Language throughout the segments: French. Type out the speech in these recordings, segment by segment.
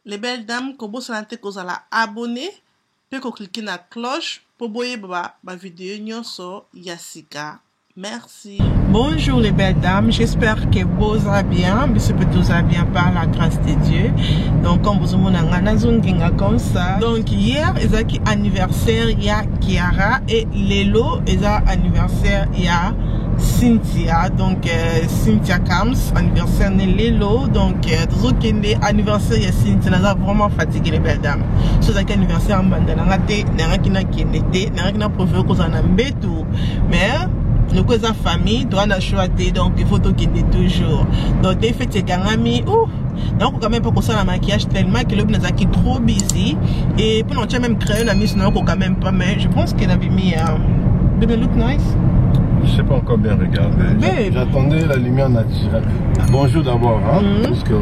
Les belles dames, kobo sanate kozala abonné, pe ko cliquer na cloche pour boyer ba vidéo nyonso yasika. Merci. Bonjour les belles dames, j'espère que vous allez bien, mais c'est tout ça bien par la grâce de Dieu. Donc comme vous avez comme ça. Donc hier, ils anniversaire il y a Kiara et Lelo, ils anniversaire il y a Cynthia, donc Cynthia Kams, anniversaire de Lelo, donc tout qui est anniversaire de Cynthia, nous avons vraiment fatigué les belles dames. Ce qui est anniversaire en bande, n'a mais nous cause famille doit na choisir, donc il faut qu'il ait toujours. Donc des fêtes gangami donc quand même pas ça la maquillage tellement que le bnaza qui trop busy et pour nous même créer la mise non quand même pas, mais je pense qu'il avait mis de look nice. Je sais pas encore bien regarder. J'attendais la lumière naturelle. Bonjour d'abord, hein, parce que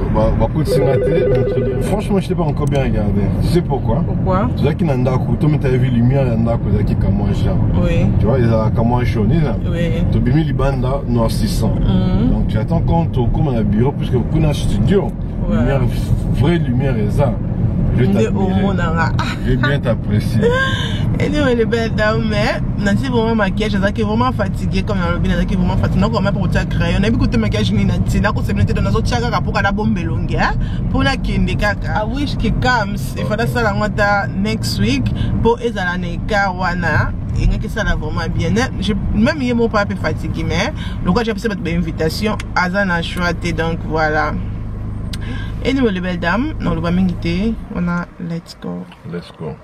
franchement je sais pas encore bien regardé. Tu sais pourquoi? Pourquoi? Tu vois qu'il y a un d'accord, toi tu as vu lumière un d'accord qui comme moi genre. Oui. Tu vois, il y a comme moi chaud, oui. Tu as mis les bandes noir 600. Donc tu attends quand tu comme un bureau parce que beaucoup dans studio. Ouais. Lumière, vraie lumière est ça. Je vais bien t'apprécier. Et nous, les belles dames, mais Nancy vraiment maquillage, qui est vraiment fatigué comme dans le bin, qui est vraiment fatigué. Donc, on a pour ta crayon, on a beaucoup de maquillage ni Nancy, on a conseillé de nos autres chagas pour la bombe longue, pour la kinde kaka. I wish que comes, il faudra ça la moitié next week pour les années wana. Et que ça va vraiment bien. Même hier mon papa est fatigué, mais le cas j'ai passé votre invitation, Azan a choisi, donc voilà. Et nous, les belles dames, on va m'inviter, on a let's go. Let's go.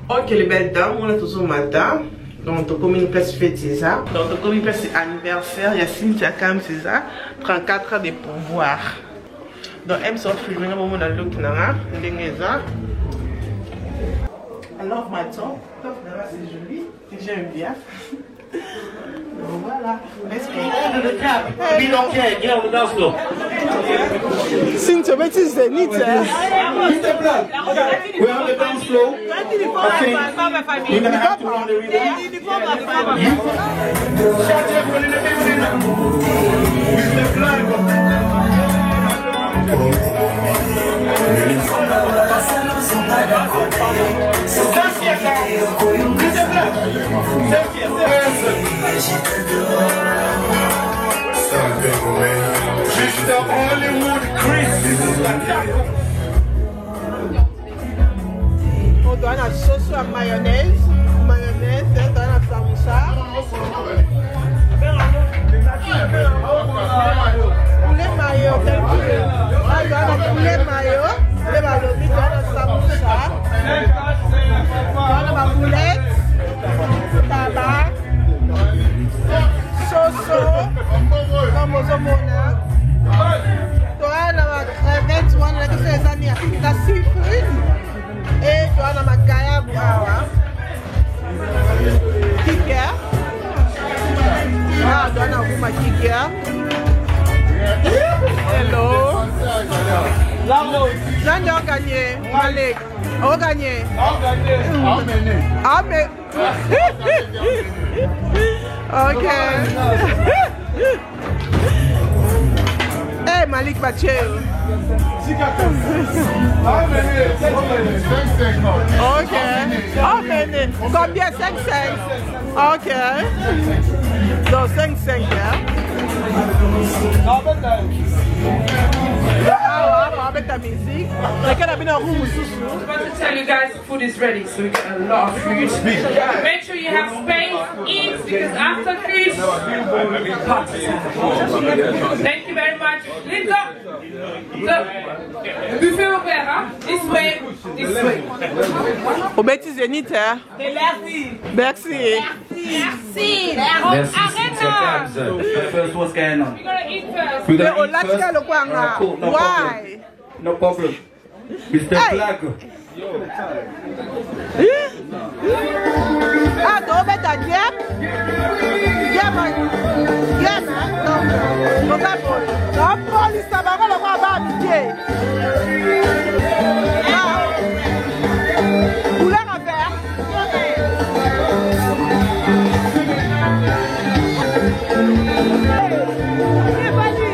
Ok les belles dames, on est toujours matin. Donc on a une place fête c'est ça. Donc on a une place anniversaire, il y a Cynthia Kams c'est ça. 34 ans de pouvoir. Donc elle sort filmer au moment dans le look nara, ça. Alors maintenant, c'est joli, j'aime bien. Donc voilà, let's go. We don't care, get on the dance floor. Cynthia, mais tu sais, ni We're on the dance floor. Okay. You're gonna have to run the rhythm. Shout everyone in the building. Mr. Blanco. Mr. Hollywood Chris. On doit la sauce à mayonnaise, on doit la samoussa. Poulet mayo, on doit la poulet mayo, le balobi, on doit la samoussa, on doit la boulette, tabac, soso, comme aux homona, on doit la crevette, on doit la seafood. Et tu as ma kaya bouawa. Kikia. Ah, tu as ma kikia. Hello. J'en ai gagné. Malek. On gagné. Amen. Ok. Hey, Malik Baché. Ok. Amenez. Combien? 5-5. Ok. Donc 5-5, hein? Avec ta musique. To tell you guys the food is ready, so we get a lot of food. Make sure you have space, eat, because after food, thank you very much. Linda, the buffet ouvert, hein? This way, this way. Au Betty Zénith, hein? Merci. Merci. Merci. Arena. First, what's going on? We're gonna eat first. We're gonna Let's eat go, first. No why? No problem. Mr. Hey. Black. Ah, tu vas mettre à Diam? Diam, non, pas pour. Non, police, ça va, on va avoir amitié. Couleur à faire. Hey, vas-y.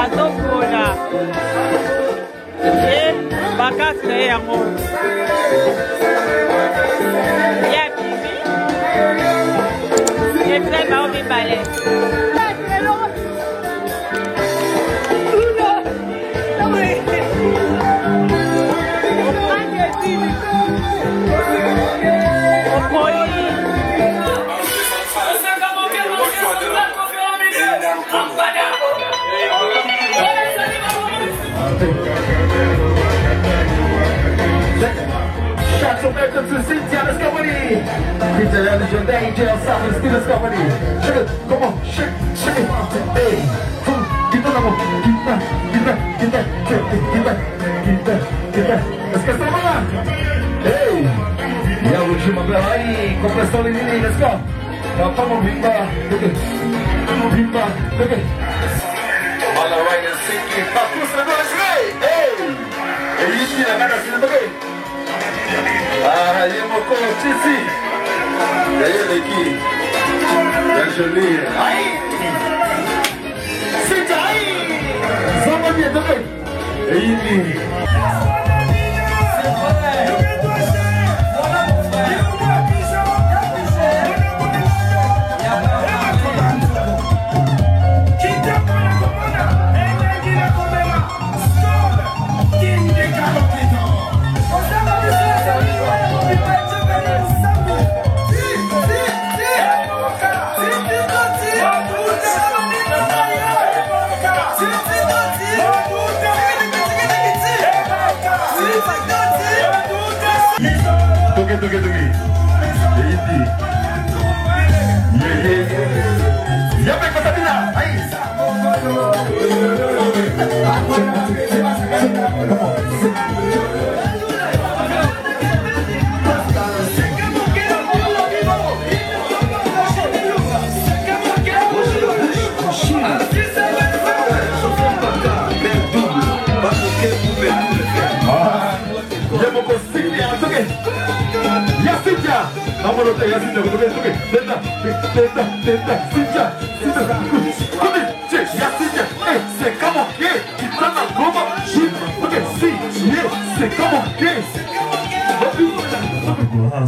Atokola. Et bakasi na yango. Ya bibi. Et très ba obi balé. Shots of welcome to Cynthia's company. Peter Elijah Danger, Southern Students Company. Shake it, come on, shake it. Hey, kita lama, kita. Let's get some more. Hey, ya última bela aí, compressão limite, let's go. Vamos vimba, okay. All right, and sink it. Pakus na dois, hey. Isso na cara, assim, okay. Ah, il y a mon corps, ici. D'ailleurs, les qui? Bien joli. Aïe! C'est aïe! Ça va bien, ok? Et il dit. C'est vrai. Voilà mon frère. Toque. Ya me Costatina. Ahí.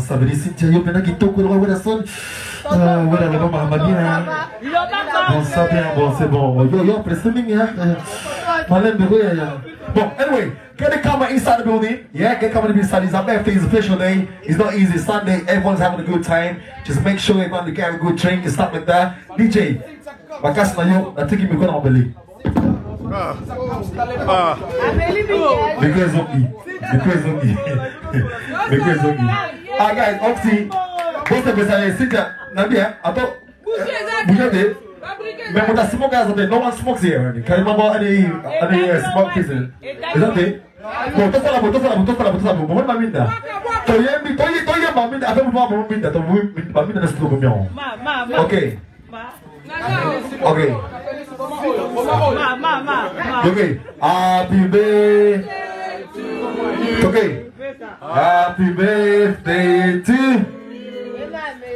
Ça veut dire Cynthia, yo pena qui toque le roi de son. Voilà, le maman m'a bien. Bon, ça bien, bon, c'est bon. Yo, après c'est bien. Malem de bon, anyway, get the camera inside the building. Yeah, get the camera inside. It's our birthday, it's a special day. It's not easy. It's Sunday, everyone's having a good time. Just make sure everyone can have a good drink and stuff like that. DJ, bakas na yo, I think you can embellir. Ah, guys, Oxy, what's the best? Cynthia, Nabia, attends, bougez. Mais mon assimo gaz, no one smokes here. Can you remember any smoke pieces? Is that it? Bon, tout ça là, bon, maminda. Toi, maminda, avec moi, maminda, toi, maminda, n'est-ce que bien? Ok. Ok. Happy birthday. Ok. Happy birthday to.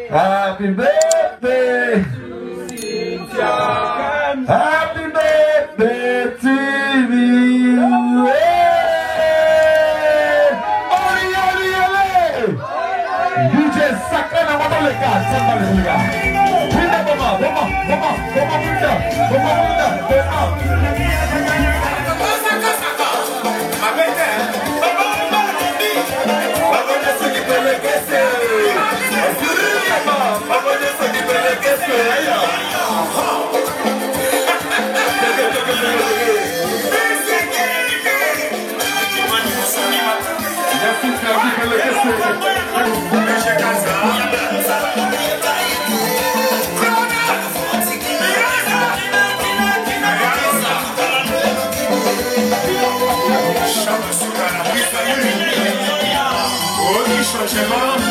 Happy birthday. Happy birthday to you. DJ Sakana, what are the guys? Somebody, changement.